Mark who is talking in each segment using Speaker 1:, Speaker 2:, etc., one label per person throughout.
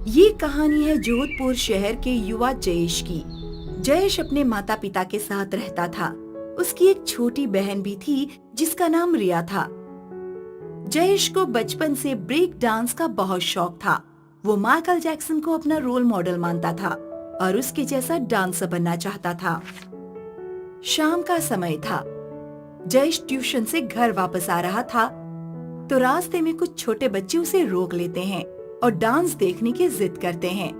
Speaker 1: ये कहानी है जोधपुर शहर के युवा जयेश की। जयेश अपने माता पिता के साथ रहता था। उसकी एक छोटी बहन भी थी जिसका नाम रिया था। जयेश को बचपन से ब्रेक डांस का बहुत शौक था। वो माइकल जैक्सन को अपना रोल मॉडल मानता था और उसके जैसा डांसर बनना चाहता था। शाम का समय था। जयेश ट्यूशन से घर वापस आ रहा था तो रास्ते में कुछ छोटे बच्चे उसे रोक लेते हैं और डांस देखने की जिद करते हैं।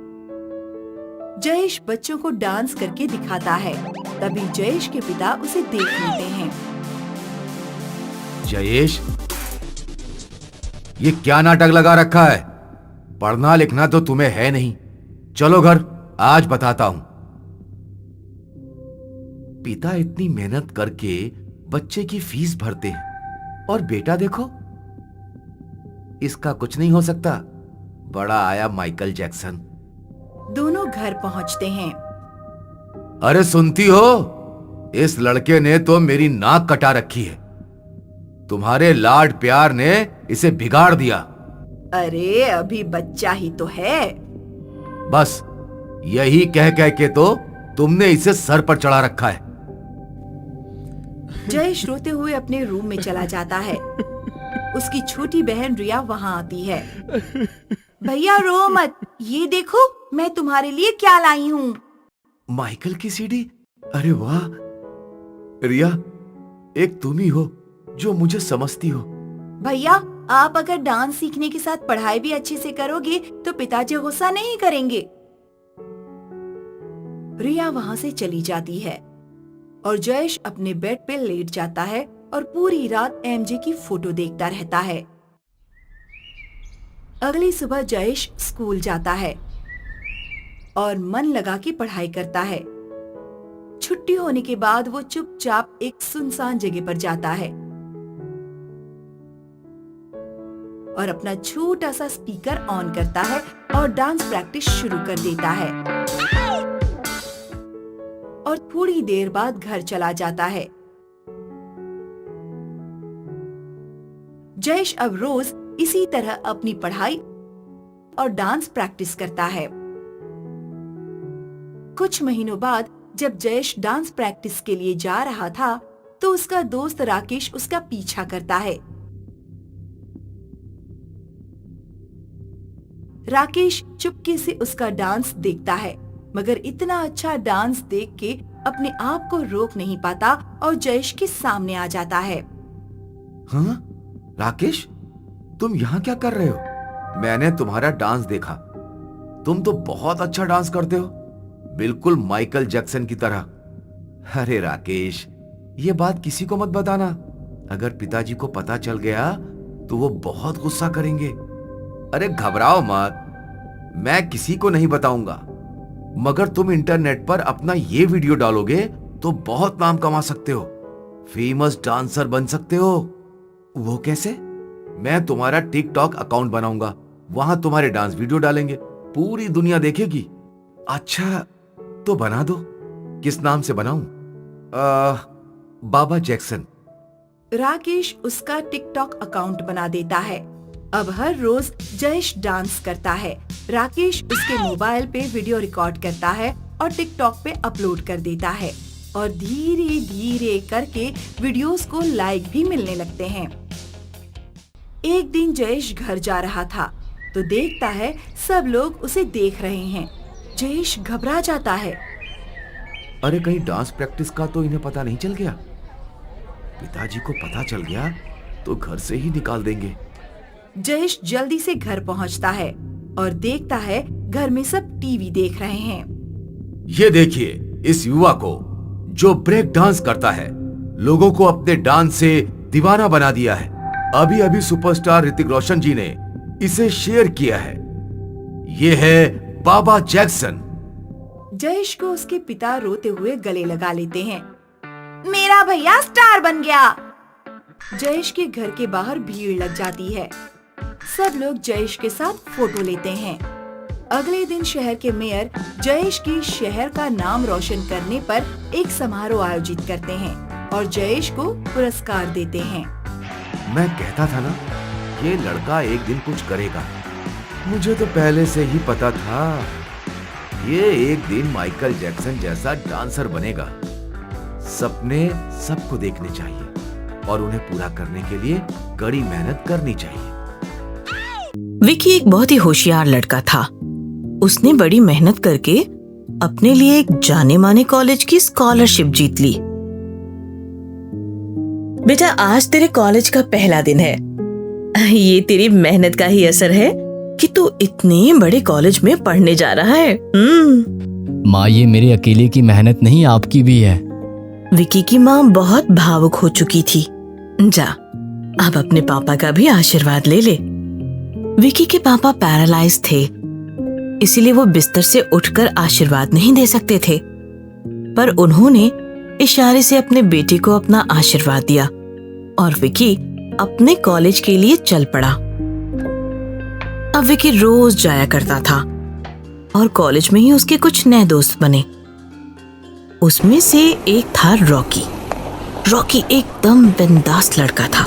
Speaker 1: जयेश बच्चों को डांस करके दिखाता है। तभी जयेश के पिता उसे देख लेते हैं।
Speaker 2: जयेश, ये क्या नाटक लगा रखा है? पढ़ना लिखना तो तुम्हें है नहीं। चलो घर, आज बताता हूं। पिता इतनी मेहनत करके बच्चे की फीस भरते हैं और बेटा देखो, इसका कुछ नहीं हो सकता। बड़ा आया माइकल जैक्सन।
Speaker 1: दोनों घर पहुंचते हैं।
Speaker 2: अरे सुनती हो, इस लड़के ने तो मेरी नाक कटा रखी है। तुम्हारे लाड प्यार ने इसे बिगाड़ दिया।
Speaker 1: अरे अभी बच्चा ही तो है।
Speaker 2: बस यही कह कह के तो तुमने इसे सर पर चढ़ा रखा है।
Speaker 1: जयेश रोते हुए अपने रूम में चला जाता है। उसकी छोटी बहन रिया वहाँ आती है। भैया रो मत, ये देखो मैं तुम्हारे लिए क्या लाई हूँ।
Speaker 2: माइकल की सीडी? अरे वाह रिया, एक तुम ही हो जो मुझे समझती हो।
Speaker 1: भैया आप अगर डांस सीखने के साथ पढ़ाई भी अच्छे से करोगे तो पिताजी गुस्सा नहीं करेंगे। रिया वहाँ से चली जाती है और जयेश अपने बेड पे लेट जाता है और पूरी रात एमजे की फोटो देखता रहता है। अगली सुबह जयेश स्कूल जाता है और मन लगा के पढ़ाई करता है। छुट्टी होने के बाद वो चुपचाप एक सुनसान जगह पर जाता है और अपना छोटा सा स्पीकर ऑन करता है और डांस प्रैक्टिस शुरू कर देता है और थोड़ी देर बाद घर चला जाता है। जयेश अब रोज इसी तरह अपनी पढ़ाई और डांस प्रैक्टिस करता है। कुछ महीनों बाद जब जयेश डांस प्रैक्टिस के लिए जा रहा था तो उसका दोस्त राकेश उसका पीछा करता है। राकेश चुपके से उसका डांस देखता है, मगर इतना अच्छा डांस देख के अपने आप को रोक नहीं पाता और जयेश के सामने आ जाता है।
Speaker 2: हाँ? राकेश, तुम यहाँ क्या कर रहे हो? मैंने तुम्हारा डांस देखा। तुम तो बहुत अच्छा डांस करते हो, बिल्कुल माइकल जैक्सन की तरह। अरे राकेश, ये बात किसी को मत बताना। अगर पिताजी को पता चल गया तो वो बहुत गुस्सा करेंगे। अरे घबराओ मत, मैं किसी को नहीं बताऊंगा। मगर तुम इंटरनेट पर अपना ये वीडियो डालोगे तो बहुत नाम कमा सकते हो, फेमस डांसर बन सकते हो। वो कैसे? मैं तुम्हारा टिकटॉक अकाउंट बनाऊंगा, वहां तुम्हारे डांस वीडियो डालेंगे, पूरी दुनिया देखेगी। अच्छा तो बना दो। किस नाम से बनाऊं? बाबा जैक्सन।
Speaker 1: राकेश उसका टिकटॉक अकाउंट बना देता है। अब हर रोज जयेश डांस करता है। राकेश उसके मोबाइल पे वीडियो रिकॉर्ड करता है और टिकटॉक पे अपलोड कर देता है और धीरे धीरे करके वीडियोस को लाइक भी मिलने लगते हैं। एक दिन जयेश घर जा रहा था तो देखता है सब लोग उसे देख रहे हैं। जयेश घबरा जाता है।
Speaker 2: अरे कहीं डांस प्रैक्टिस का तो इन्हें पता नहीं चल गया? पिताजी को पता चल गया तो घर से ही निकाल देंगे।
Speaker 1: जयेश जल्दी से घर पहुंचता है और देखता है घर में सब टीवी देख रहे हैं।
Speaker 2: ये देखिए इस युवा को जो ब्रेक डांस करता है, लोगों को अपने डांस से दीवाना बना दिया है। अभी अभी सुपरस्टार ऋतिक रोशन जी ने इसे शेयर किया है। ये है बाबा जैक्सन।
Speaker 1: जयेश को उसके पिता रोते हुए गले लगा लेते हैं। मेरा भैया स्टार बन गया। जयेश के घर के बाहर भीड़ लग जाती है। सब लोग जयेश के साथ फोटो लेते हैं। अगले दिन शहर के मेयर जयेश की शहर का नाम रोशन करने पर एक समारोह आयोजित करते हैं और जयेश को पुरस्कार देते हैं।
Speaker 2: मैं कहता था ना, ये लड़का एक दिन कुछ करेगा। मुझे तो पहले से ही पता था ये एक दिन माइकल जैक्सन जैसा डांसर बनेगा। सपने सबको देखने चाहिए और उन्हें पूरा करने के लिए कड़ी मेहनत करनी चाहिए।
Speaker 1: विकी एक बहुत ही होशियार लड़का था। उसने बड़ी मेहनत करके अपने लिए एक जाने माने कॉलेज की स्कॉलरशिप जीत ली। बेटा, आज तेरे कॉलेज का पहला दिन है। ये तेरी मेहनत का ही असर है कि तू इतने बड़े कॉलेज में पढ़ने जा रहा है।
Speaker 3: माँ, ये मेरे अकेले की मेहनत नहीं, आपकी भी है।
Speaker 1: विकी की माँ बहुत भावुक हो चुकी थी। जा, अब अपने पापा का भी आशीर्वाद ले ले। विकी के पापा पैरालाइज थे, इसीलिए वो बिस्तर से उठकर आशीर्वाद नहीं दे सकते थे, पर उन्होंने इशारे से अपने बेटे को अपना आशीर्वाद दिया और विकी अपने कॉलेज के लिए चल पड़ा। अब विकी रोज जाया करता था और कॉलेज में ही उसके कुछ नए दोस्त बने। उसमें से एक था रॉकी। रॉकी एकदम बिंदास लड़का था।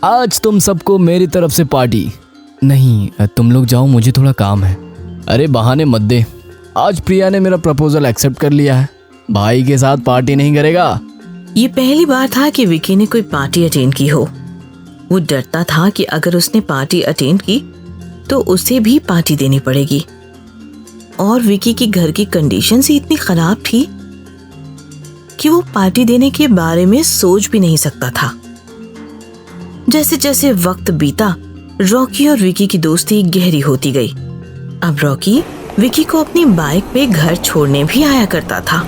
Speaker 3: आज तुम सबको मेरी तरफ से पार्टी। नहीं, तुम लोग जाओ, मुझे थोड़ा काम है। अरे बहाने मत दे, आज प्रिया ने मेरा प्रपोजल एक्सेप्ट कर लिया है। भाई के साथ पार्टी नहीं करेगा।
Speaker 1: ये पहली बार था कि विकी ने कोई पार्टी अटेंड की हो। वो डरता था कि अगर उसने पार्टी अटेंड की तो उसे भी पार्टी देनी पड़ेगी, और विकी की घर की कंडीशन ही इतनी खराब थी कि वो पार्टी देने के बारे में सोच भी नहीं सकता था। जैसे जैसे वक्त बीता, रॉकी और विकी की दोस्ती गहरी होती गई। अब रॉकी विकी को अपनी बाइक पे घर छोड़ने भी आया करता था।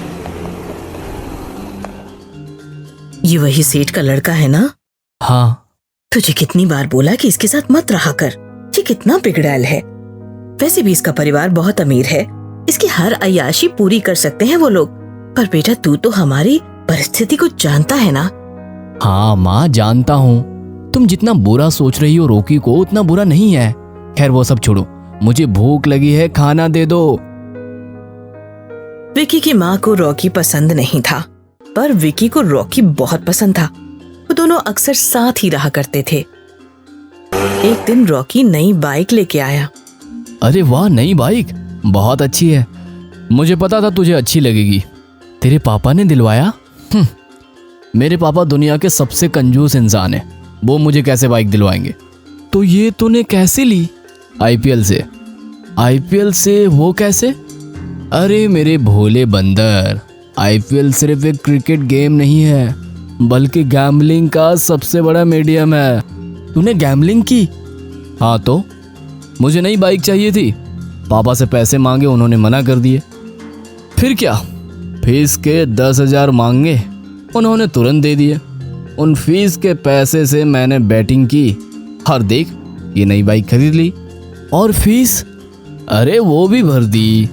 Speaker 1: ये वही सेठ का लड़का है ना?
Speaker 3: हाँ।
Speaker 1: तुझे कितनी बार बोला कि इसके साथ मत रहा कर, ये कितना बिगड़ैल है। वैसे भी इसका परिवार बहुत अमीर है, इसकी हर अय्याशी पूरी कर सकते हैं वो लोग। पर बेटा, तू तो हमारी परिस्थिति को जानता है ना।
Speaker 3: हाँ माँ, जानता हूँ। तुम जितना बुरा सोच रही हो रॉकी को, उतना बुरा नहीं है। खैर वो सब छोड़ो, मुझे भूख लगी है, खाना दे दो।
Speaker 1: विकी की माँ को रॉकी पसंद नहीं था, पर विकी को रॉकी बहुत पसंद था। वो दोनों अक्सर साथ ही रहा करते थे। एक दिन रॉकी नई बाइक लेके आया।
Speaker 3: अरे वाह, नई बाइक बहुत अच्छी है। मुझे पता था तुझे अच्छी लगेगी। तेरे पापा ने दिलवाया? मेरे पापा दुनिया के सबसे कंजूस इंसान है, वो मुझे कैसे बाइक दिलवाएंगे। तो ये तूने कैसे ली? आईपीएल से। आईपीएल से? वो कैसे? अरे मेरे भोले बंदर, आईपीएल सिर्फ एक क्रिकेट गेम नहीं है, बल्कि गैम्बलिंग का सबसे बड़ा मीडियम है। तूने गैम्बलिंग की? हाँ तो मुझे नई बाइक चाहिए थी, पापा से पैसे मांगे, उन्होंने मना कर दिए। फिर क्या, फीस के 10,000 मांगे, उन्होंने तुरंत दे दिए। उन फीस के पैसे से मैंने बैटिंग की और देख ये नई बाइक खरीद ली। और फीस? अरे वो भी भर दी।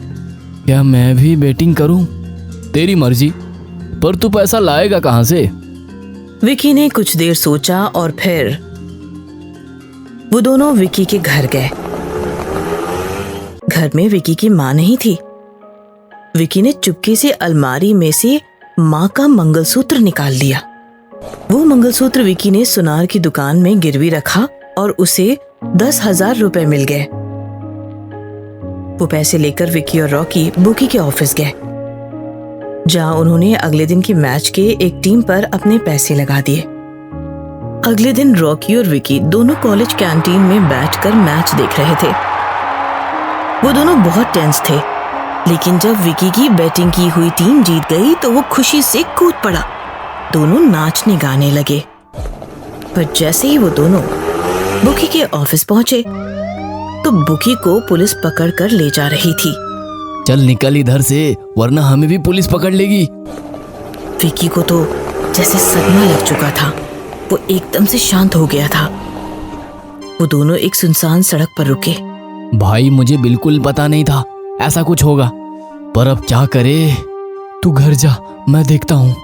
Speaker 3: क्या मैं भी बैटिंग करूं? तेरी मर्जी, पर तू पैसा लाएगा कहां से?
Speaker 1: विकी ने कुछ देर सोचा और फिर वो दोनों विकी के घर गए। घर में विकी की माँ नहीं थी। विकी ने चुपके से अलमारी में से माँ का मंगलसूत्र निकाल लिया। वो मंगलसूत्र विकी ने सुनार की दुकान में गिरवी रखा और उसे 10,000 रुपए मिल गए। वो पैसे लेकर विकी और रॉकी बुकी के ऑफिस गए, जहां उन्होंने अगले दिन की मैच के एक टीम पर अपने पैसे लगा दिए। अगले दिन रॉकी और विकी दोनों कॉलेज कैंटीन में बैठकर मैच देख रहे थे। वो दोनों बहुत टेंस थे, लेकिन जब विकी की बैटिंग की हुई टीम जीत गई तो वो खुशी से कूद पड़ा। दोनों नाचने गाने लगे। पर जैसे ही वो दोनों बुकी के ऑफिस पहुंचे तो बुकी को पुलिस पकड़ कर ले जा रही थी।
Speaker 3: चल निकल इधर से, वरना हमें भी पुलिस पकड़ लेगी।
Speaker 1: विकी को तो जैसे सदमा लग चुका था। वो एकदम से शांत हो गया था। वो दोनों एक सुनसान सड़क पर रुके।
Speaker 3: भाई मुझे बिल्कुल पता नहीं था ऐसा कुछ होगा, पर अब क्या करे? तू घर जा, मैं देखता हूँ।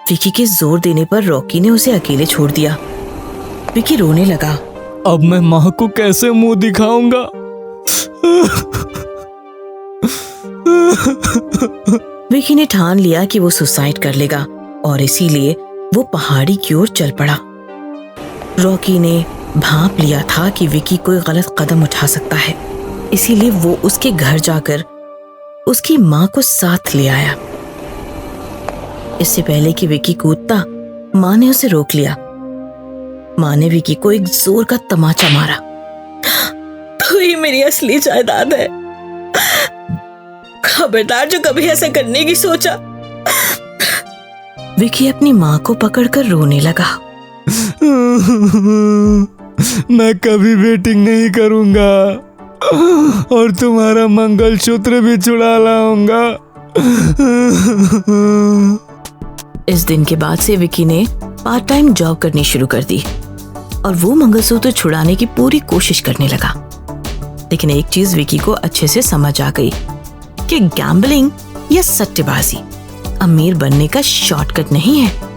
Speaker 1: विकी के जोर देने पर रॉकी ने उसे अकेले छोड़ दिया। विकी रोने लगा।
Speaker 3: अब मैं माँ को कैसे मुंह दिखाऊंगा?
Speaker 1: विकी ने ठान लिया कि वो सुसाइड कर लेगा और इसीलिए वो पहाड़ी की ओर चल पड़ा।
Speaker 4: रॉकी ने भांप लिया था कि विकी कोई गलत कदम उठा सकता है, इसीलिए वो उसके घर जाकर उसकी माँ को साथ ले आया। इससे पहले कि विकी कूदता, माँ ने उसे रोक लिया। माँ ने विकी को एक जोर का तमाचा मारा। तू ही मेरी असली जायदाद है, खबरदार जो कभी ऐसा करने की सोचा। विकी अपनी माँ को पकड़कर रोने लगा।
Speaker 3: मैं कभी बेटिंग नहीं करूंगा और तुम्हारा मंगलसूत्र भी चुरा लाऊंगा।
Speaker 4: इस दिन के बाद से विकी ने पार्ट टाइम जॉब करनी शुरू कर दी और वो मंगलसूत्र छुड़ाने की पूरी कोशिश करने लगा। लेकिन एक चीज विकी को अच्छे से समझ आ गई कि गैम्बलिंग या सट्टेबाजी अमीर बनने का शॉर्टकट नहीं है।